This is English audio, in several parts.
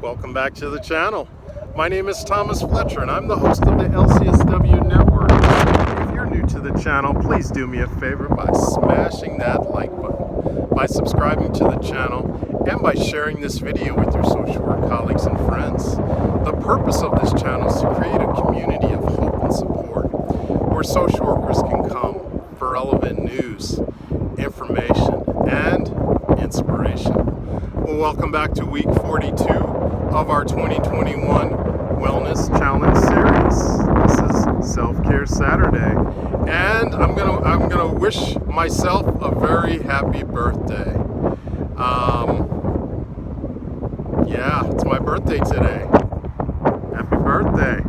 Welcome back to the channel. My name is Thomas Fletcher and I'm the host of the LCSW Network. If you're new to the channel, please do me a favor by smashing that like button, by subscribing to the channel, and by sharing this video with your social work colleagues and friends. The purpose of this channel is to create a community of hope and support where social workers can come for relevant news, information, and inspiration. Well, welcome back to week 42 of our 2021 Wellness Challenge series. This is Self-Care Saturday, and I'm gonna wish myself a very happy birthday. Yeah, it's my birthday today. Happy birthday.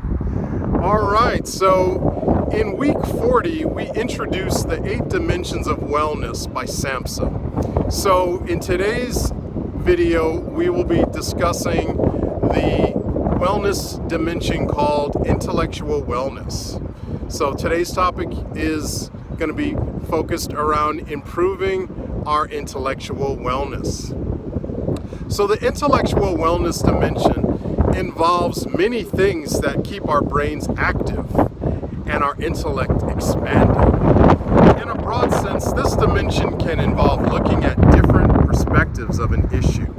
All right, so in week 40, we introduced the 8 dimensions of wellness by SAMHSA. So in today's video, we will be discussing the wellness dimension called intellectual wellness. So today's topic is going to be focused around improving our intellectual wellness. So the intellectual wellness dimension involves many things that keep our brains active and our intellect expanding. In a broad sense, this dimension can involve looking at different perspectives of an issue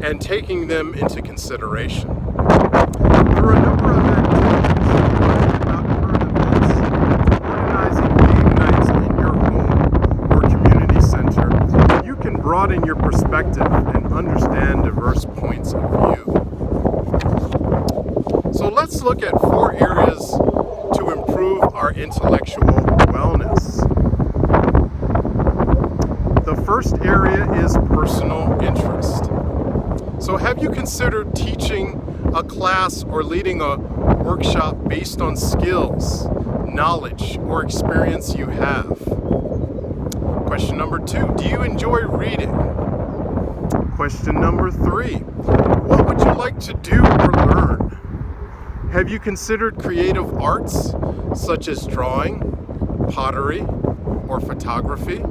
and taking them into consideration. There are a number of activities about current events, organizing game nights in your home or community center. You can broaden your perspective and understand diverse points of view. So let's look at 4 areas to improve our intellectual wellness. The first area is personal interest. So have you considered teaching a class or leading a workshop based on skills, knowledge, or experience you have? Question number 2, do you enjoy reading? Question number 3, what would you like to do or learn? Have you considered creative arts such as drawing, pottery, or photography?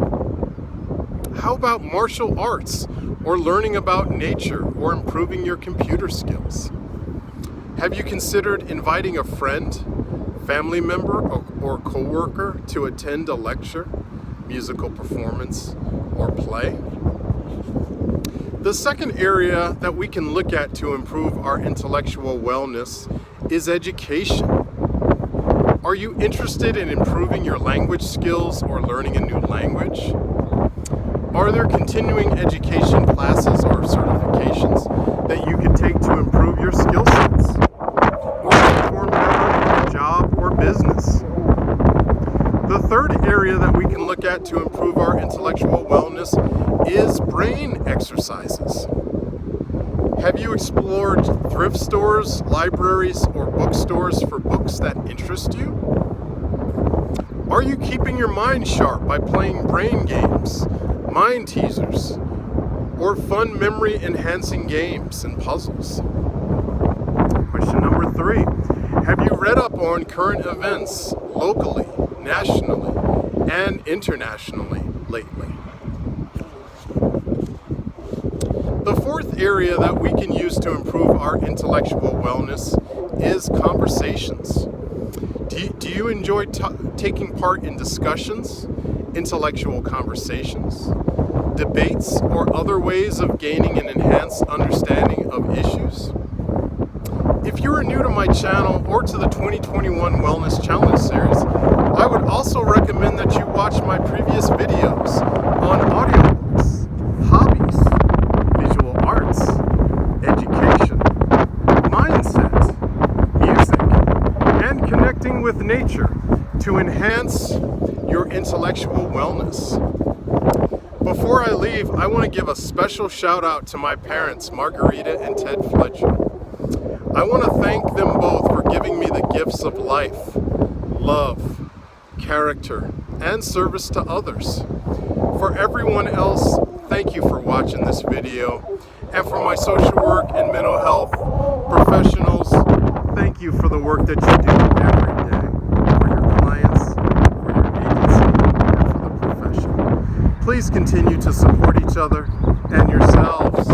How about martial arts or learning about nature or improving your computer skills? Have you considered inviting a friend, family member, or coworker to attend a lecture, musical performance, or play? The second area that we can look at to improve our intellectual wellness is education. Are you interested in improving your language skills or learning a new language? Are there continuing education classes or certifications that you could take to improve your skill sets or perform better in your job or business? The third area that we can look at to improve our intellectual wellness is brain exercises. Have you explored thrift stores, libraries, or bookstores for books that interest you? Are you keeping your mind sharp by playing brain games, mind teasers, or fun memory-enhancing games and puzzles? Question number 3, have you read up on current events locally, nationally, and internationally lately? The fourth area that we can use to improve our intellectual wellness is conversations. Do you enjoy taking part in discussions, intellectual conversations, debates, or other ways of gaining an enhanced understanding of issues? If you are new to my channel or to the 2021 Wellness Challenge series, I would also recommend that you watch my previous videos on audiobooks, hobbies, visual arts, education, mindset, music, and connecting with nature to enhance your intellectual wellness. Before I leave, I want to give a special shout out to my parents, Margarita and Ted Fletcher. I want to thank them both for giving me the gifts of life, love, character, and service to others. For everyone else, thank you for watching this video. And for my social work and mental health professionals, thank you for the work that you do every day for your clients, for your agency, and for the profession. Please continue to support each other and yourselves.